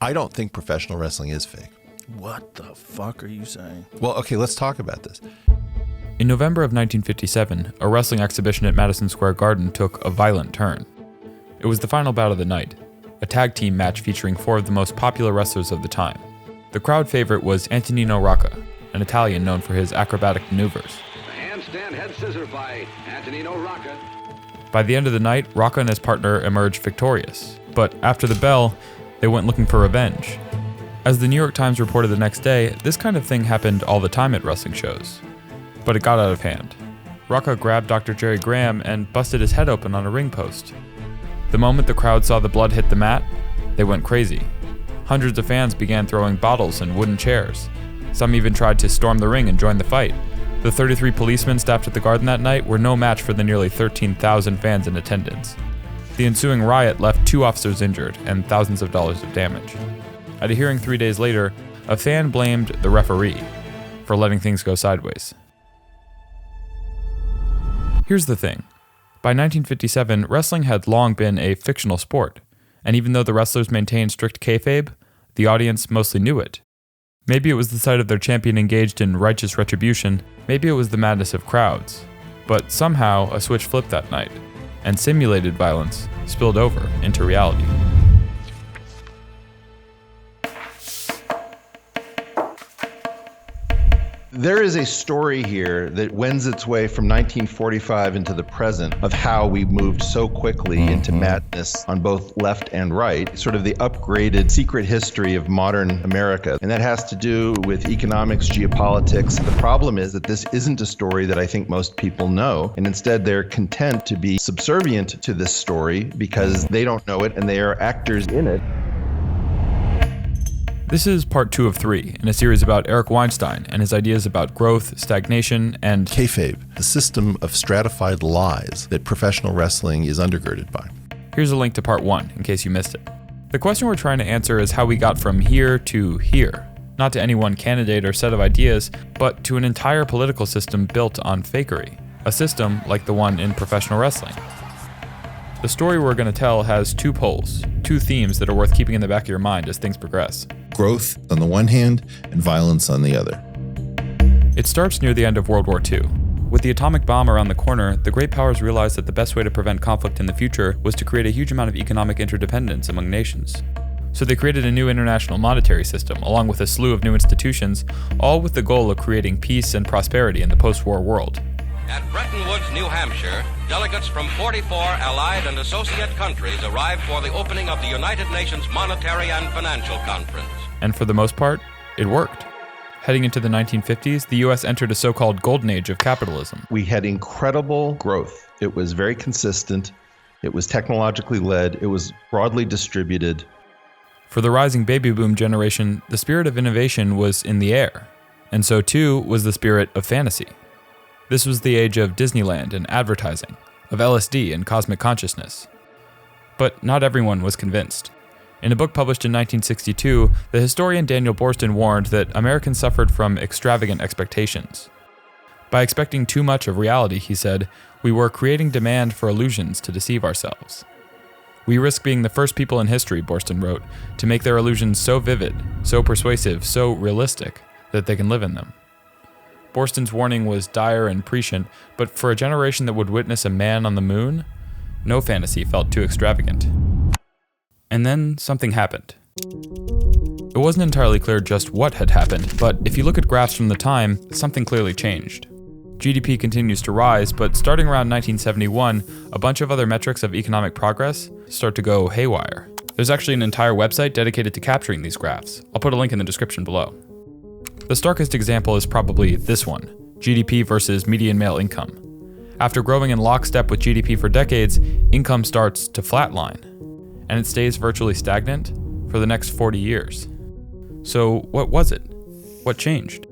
I don't think professional wrestling is fake. What the fuck are you saying? Well, okay, let's talk about this. In November of 1957, a wrestling exhibition at Madison Square Garden took a violent turn. It was the final bout of the night, a tag team match featuring 4 of the most popular wrestlers of the time. The crowd favorite was Antonino Rocca, an Italian known for his acrobatic maneuvers. The handstand head scissor by Antonino Rocca. By the end of the night, Rocca and his partner emerged victorious, but after the bell, they went looking for revenge. As the New York Times reported the next day, this kind of thing happened all the time at wrestling shows. But it got out of hand. Rocca grabbed Dr. Jerry Graham and busted his head open on a ring post. The moment the crowd saw the blood hit the mat, they went crazy. Hundreds of fans began throwing bottles and wooden chairs. Some even tried to storm the ring and join the fight. The 33 policemen staffed at the Garden that night were no match for the nearly 13,000 fans in attendance. The ensuing riot left 2 officers injured and thousands of dollars of damage. At a hearing 3 days later, a fan blamed the referee for letting things go sideways. Here's the thing. By 1957, wrestling had long been a fictional sport, and even though the wrestlers maintained strict kayfabe, the audience mostly knew it. Maybe it was the sight of their champion engaged in righteous retribution, maybe it was the madness of crowds, but somehow a switch flipped that night, and simulated violence spilled over into reality. There is a story here that wends its way from 1945 into the present of how we moved so quickly into madness on both left and right, sort of the upgraded secret history of modern America. And that has to do with economics, geopolitics. The problem is that this isn't a story that I think most people know, and instead they're content to be subservient to this story because they don't know it and they are actors in it. This is part 2 of 3 in a series about Eric Weinstein and his ideas about growth, stagnation, and kayfabe, the system of stratified lies that professional wrestling is undergirded by. Here's a link to part 1 in case you missed it. The question we're trying to answer is how we got from here to here, not to any one candidate or set of ideas, but to an entire political system built on fakery, a system like the one in professional wrestling. The story we're going to tell has 2 poles, 2 themes that are worth keeping in the back of your mind as things progress. Growth on the one hand and violence on the other. It starts near the end of World War II. With the atomic bomb around the corner, the great powers realized that the best way to prevent conflict in the future was to create a huge amount of economic interdependence among nations. So they created a new international monetary system, along with a slew of new institutions, all with the goal of creating peace and prosperity in the post-war world. At Bretton Woods, New Hampshire, delegates from 44 allied and associate countries arrived for the opening of the United Nations Monetary and Financial Conference. And for the most part, it worked. Heading into the 1950s, the US entered a so-called golden age of capitalism. We had incredible growth. It was very consistent. It was technologically led. It was broadly distributed. For the rising baby boom generation, the spirit of innovation was in the air. And so too was the spirit of fantasy. This was the age of Disneyland and advertising, of LSD and cosmic consciousness. But not everyone was convinced. In a book published in 1962, the historian Daniel Boorstin warned that Americans suffered from extravagant expectations. By expecting too much of reality, he said, we were creating demand for illusions to deceive ourselves. We risk being the first people in history, Boorstin wrote, to make their illusions so vivid, so persuasive, so realistic, that they can live in them. Boorstin's warning was dire and prescient, but for a generation that would witness a man on the moon, no fantasy felt too extravagant. And then something happened. It wasn't entirely clear just what had happened, but if you look at graphs from the time, something clearly changed. GDP continues to rise, but starting around 1971, a bunch of other metrics of economic progress start to go haywire. There's actually an entire website dedicated to capturing these graphs. I'll put a link in the description below. The starkest example is probably this one, GDP versus median male income. After growing in lockstep with GDP for decades, income starts to flatline, and it stays virtually stagnant for the next 40 years. So what was it? What changed?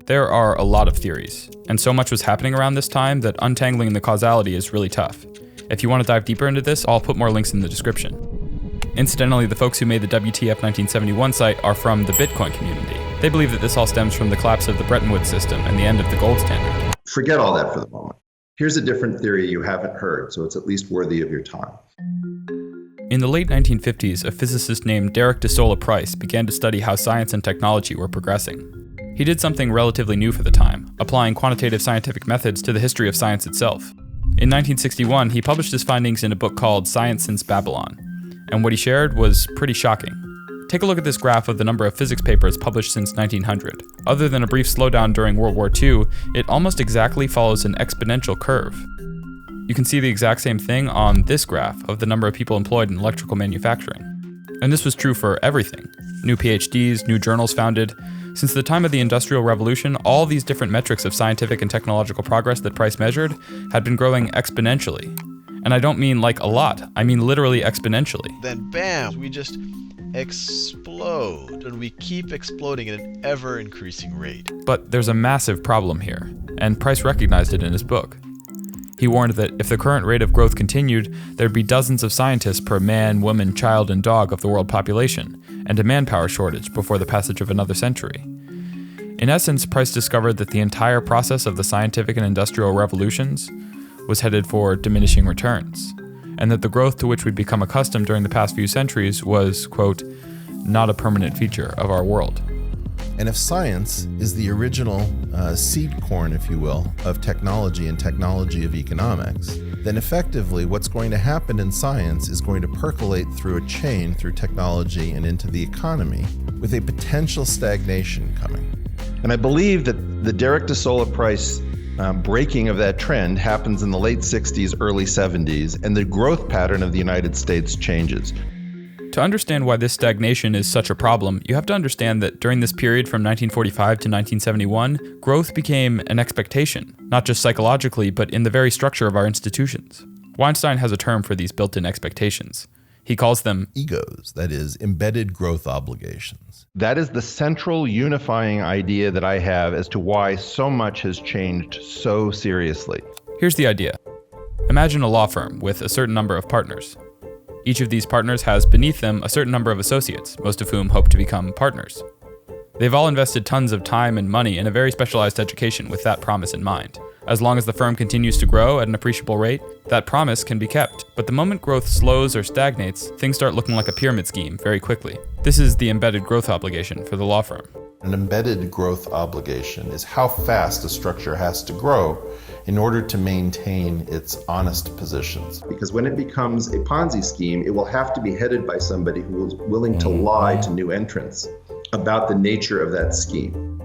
There are a lot of theories, and so much was happening around this time that untangling the causality is really tough. If you want to dive deeper into this, I'll put more links in the description. Incidentally, the folks who made the WTF 1971 site are from the Bitcoin community. They believe that this all stems from the collapse of the Bretton Woods system and the end of the gold standard. Forget all that for the moment. Here's a different theory you haven't heard, so it's at least worthy of your time. In the late 1950s, a physicist named Derek de Solla Price began to study how science and technology were progressing. He did something relatively new for the time, applying quantitative scientific methods to the history of science itself. In 1961, he published his findings in a book called Science Since Babylon, and what he shared was pretty shocking. Take a look at this graph of the number of physics papers published since 1900. Other than a brief slowdown during World War II, it almost exactly follows an exponential curve. You can see the exact same thing on this graph of the number of people employed in electrical manufacturing. And this was true for everything. New PhDs, new journals founded. Since the time of the Industrial Revolution, all these different metrics of scientific and technological progress that Price measured had been growing exponentially. And I don't mean like a lot, I mean literally exponentially. Then bam, we just explode, and we keep exploding at an ever-increasing rate. But there's a massive problem here, and Price recognized it in his book. He warned that if the current rate of growth continued, there'd be dozens of scientists per man, woman, child, and dog of the world population, and a manpower shortage before the passage of another century. In essence, Price discovered that the entire process of the scientific and industrial revolutions was headed for diminishing returns, and that the growth to which we'd become accustomed during the past few centuries was, quote, not a permanent feature of our world. And if science is the original seed corn, if you will, of technology and technology of economics, then effectively what's going to happen in science is going to percolate through a chain through technology and into the economy with a potential stagnation coming. And I believe that the Derek de Solla Price breaking of that trend happens in the late 60s, early 70s, and the growth pattern of the United States changes. To understand why this stagnation is such a problem, you have to understand that during this period from 1945 to 1971, growth became an expectation, not just psychologically, but in the very structure of our institutions. Weinstein has a term for these built-in expectations. He calls them egos, that is, embedded growth obligations. That is the central unifying idea that I have as to why so much has changed so seriously. Here's the idea. Imagine a law firm with a certain number of partners. Each of these partners has beneath them a certain number of associates, most of whom hope to become partners. They've all invested tons of time and money in a very specialized education with that promise in mind. As long as the firm continues to grow at an appreciable rate, that promise can be kept. But the moment growth slows or stagnates, things start looking like a pyramid scheme very quickly. This is the embedded growth obligation for the law firm. An embedded growth obligation is how fast a structure has to grow in order to maintain its honest positions. Because when it becomes a Ponzi scheme, it will have to be headed by somebody who is willing to lie to new entrants about the nature of that scheme.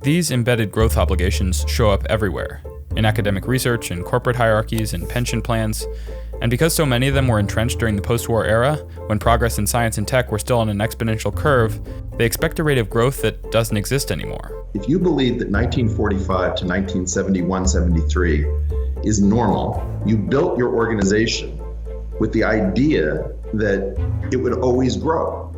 These embedded growth obligations show up everywhere, in academic research, in corporate hierarchies, in pension plans. And because so many of them were entrenched during the post-war era, when progress in science and tech were still on an exponential curve, they expect a rate of growth that doesn't exist anymore. If you believe that 1945 to 1971-73 is normal, you built your organization with the idea that it would always grow.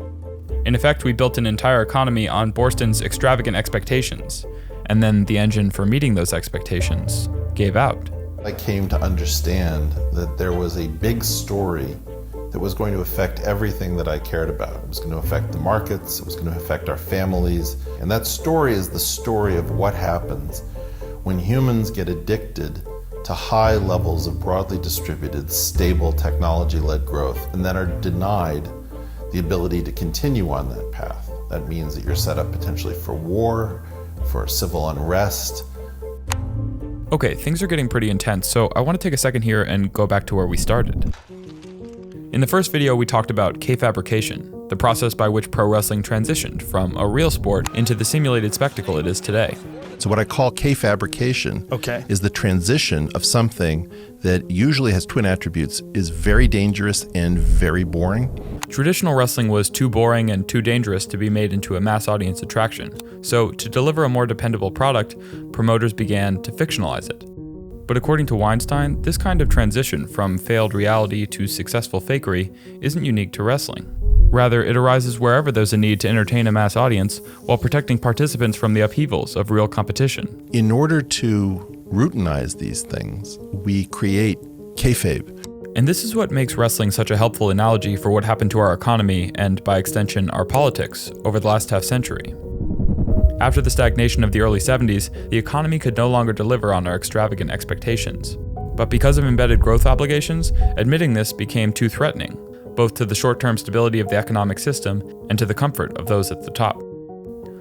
In effect, we built an entire economy on Borston's extravagant expectations, and then the engine for meeting those expectations gave out. I came to understand that there was a big story that was going to affect everything that I cared about. It was going to affect the markets, it was going to affect our families, and that story is the story of what happens when humans get addicted to high levels of broadly distributed, stable, technology-led growth, and then are denied the ability to continue on that path. That means that you're set up potentially for war, for civil unrest. Okay, things are getting pretty intense, so I want to take a second here and go back to where we started. In the first video, we talked about K-fabrication, the process by which pro wrestling transitioned from a real sport into the simulated spectacle it is today. So what I call K-fabrication is the transition of something that usually has twin attributes, is very dangerous and very boring. Traditional wrestling was too boring and too dangerous to be made into a mass audience attraction. So to deliver a more dependable product, promoters began to fictionalize it. But according to Weinstein, this kind of transition from failed reality to successful fakery isn't unique to wrestling. Rather, it arises wherever there's a need to entertain a mass audience while protecting participants from the upheavals of real competition. In order to routinize these things, we create kayfabe. And this is what makes wrestling such a helpful analogy for what happened to our economy and, by extension, our politics over the last half-century. After the stagnation of the early 70s, the economy could no longer deliver on our extravagant expectations. But because of embedded growth obligations, admitting this became too threatening. both to the short-term stability of the economic system and to the comfort of those at the top.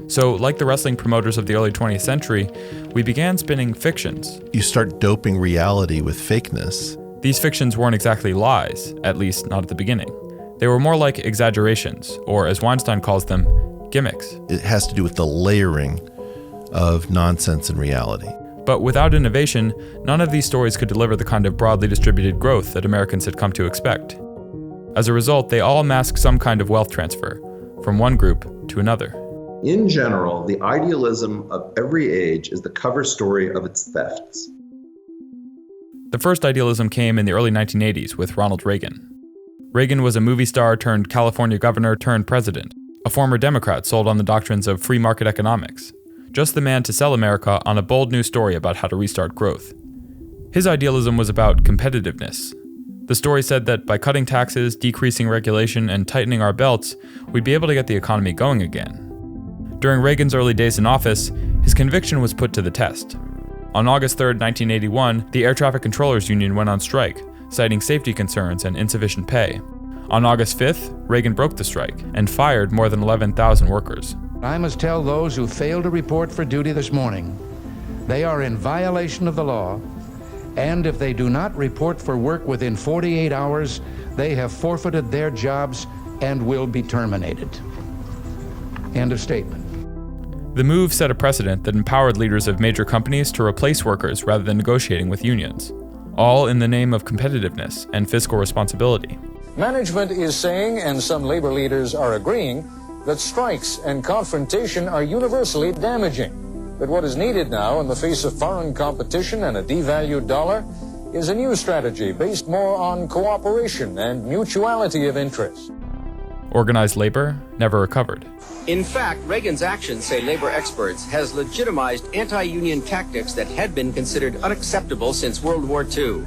So, like the wrestling promoters of the early 20th century, we began spinning fictions. You start doping reality with fakeness. These fictions weren't exactly lies, at least not at the beginning. They were more like exaggerations, or as Weinstein calls them, gimmicks. It has to do with the layering of nonsense and reality. But without innovation, none of these stories could deliver the kind of broadly distributed growth that Americans had come to expect. As a result, they all mask some kind of wealth transfer, from one group to another. In general, the idealism of every age is the cover story of its thefts. The first idealism came in the early 1980s with Ronald Reagan. Reagan was a movie star turned California governor turned president, a former Democrat sold on the doctrines of free market economics. Just the man to sell America on a bold new story about how to restart growth. His idealism was about competitiveness. The story said that by cutting taxes, decreasing regulation, and tightening our belts, we'd be able to get the economy going again. During Reagan's early days in office, his conviction was put to the test. On August 3, 1981, the Air Traffic Controllers Union went on strike, citing safety concerns and insufficient pay. On August 5th, Reagan broke the strike and fired more than 11,000 workers. I must tell those who failed to report for duty this morning, they are in violation of the law, and if they do not report for work within 48 hours, they have forfeited their jobs and will be terminated. End of statement. The move set a precedent that empowered leaders of major companies to replace workers rather than negotiating with unions, all in the name of competitiveness and fiscal responsibility. Management is saying, and some labor leaders are agreeing, that strikes and confrontation are universally damaging. But what is needed now in the face of foreign competition and a devalued dollar is a new strategy based more on cooperation and mutuality of interest. Organized labor never recovered. In fact, Reagan's actions, say labor experts, has legitimized anti-union tactics that had been considered unacceptable since World War II.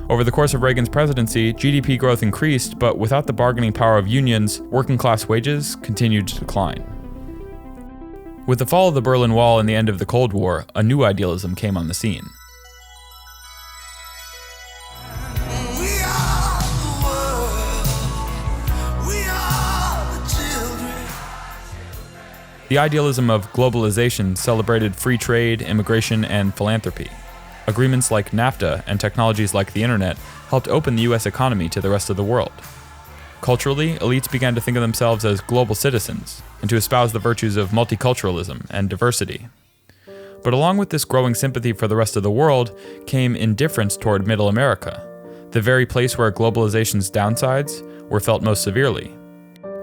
Over the course of Reagan's presidency, GDP growth increased, but without the bargaining power of unions, working-class wages continued to decline. With the fall of the Berlin Wall and the end of the Cold War, a new idealism came on the scene. The idealism of globalization celebrated free trade, immigration, and philanthropy. Agreements like NAFTA and technologies like the internet helped open the US economy to the rest of the world. Culturally, elites began to think of themselves as global citizens and to espouse the virtues of multiculturalism and diversity. But along with this growing sympathy for the rest of the world came indifference toward Middle America, the very place where globalization's downsides were felt most severely.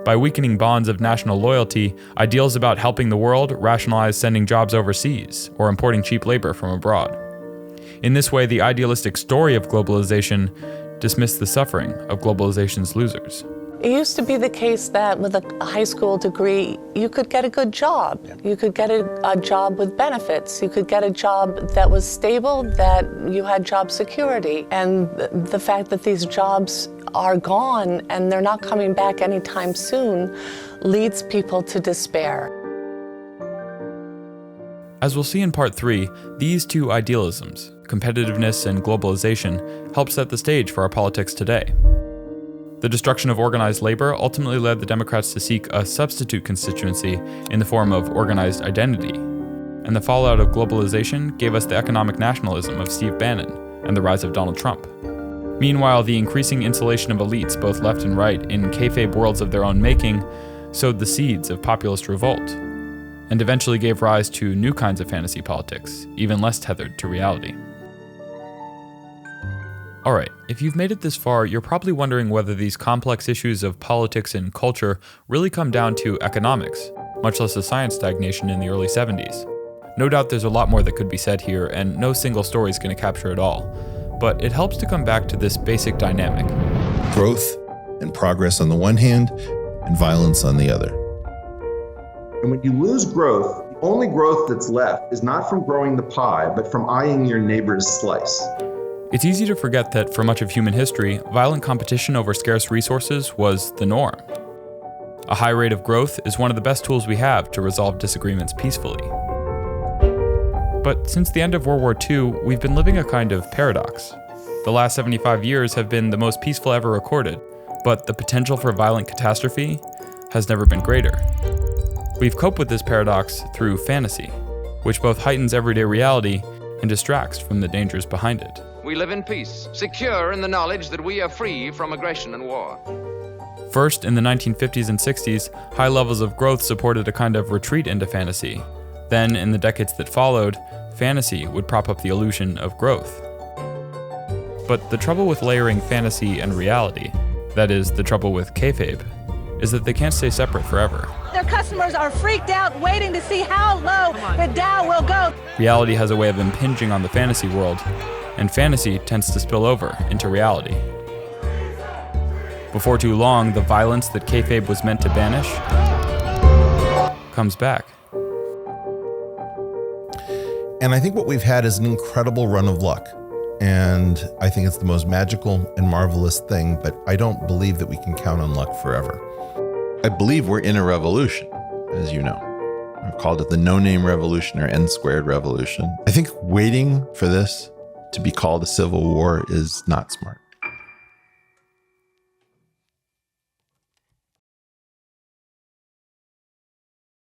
By weakening bonds of national loyalty, ideals about helping the world rationalized sending jobs overseas or importing cheap labor from abroad. In this way, the idealistic story of globalization dismissed the suffering of globalization's losers. It used to be the case that with a high school degree, you could get a good job. You could get a job with benefits. You could get a job that was stable, that you had job security. And the fact that these jobs are gone and they're not coming back anytime soon leads people to despair. As we'll see in part 3, these two idealisms, competitiveness and globalization, help set the stage for our politics today. The destruction of organized labor ultimately led the Democrats to seek a substitute constituency in the form of organized identity. And the fallout of globalization gave us the economic nationalism of Steve Bannon and the rise of Donald Trump. Meanwhile, the increasing insulation of elites, both left and right, in kayfabe worlds of their own making, sowed the seeds of populist revolt, and eventually gave rise to new kinds of fantasy politics, even less tethered to reality. Alright, if you've made it this far, you're probably wondering whether these complex issues of politics and culture really come down to economics, much less a science stagnation in the early 70s. No doubt there's a lot more that could be said here, and no single story is going to capture it all. But it helps to come back to this basic dynamic. Growth and progress on the one hand, and violence on the other. And when you lose growth, the only growth that's left is not from growing the pie, but from eyeing your neighbor's slice. It's easy to forget that for much of human history, violent competition over scarce resources was the norm. A high rate of growth is one of the best tools we have to resolve disagreements peacefully. But since the end of World War II, we've been living a kind of paradox. The last 75 years have been the most peaceful ever recorded, but the potential for violent catastrophe has never been greater. We've coped with this paradox through fantasy, which both heightens everyday reality and distracts from the dangers behind it. We live in peace, secure in the knowledge that we are free from aggression and war. First, in the 1950s and 60s, high levels of growth supported a kind of retreat into fantasy. Then, in the decades that followed, fantasy would prop up the illusion of growth. But the trouble with layering fantasy and reality, that is, the trouble with kayfabe, is that they can't stay separate forever. Their customers are freaked out, waiting to see how low the Dow will go. Reality has a way of impinging on the fantasy world, and fantasy tends to spill over into reality. Before too long, the violence that kayfabe was meant to banish comes back. And I think what we've had is an incredible run of luck. And I think it's the most magical and marvelous thing, but I don't believe that we can count on luck forever. I believe we're in a revolution, as you know. I've called it the no-name revolution or N-squared revolution. I think waiting for this to be called a civil war is not smart.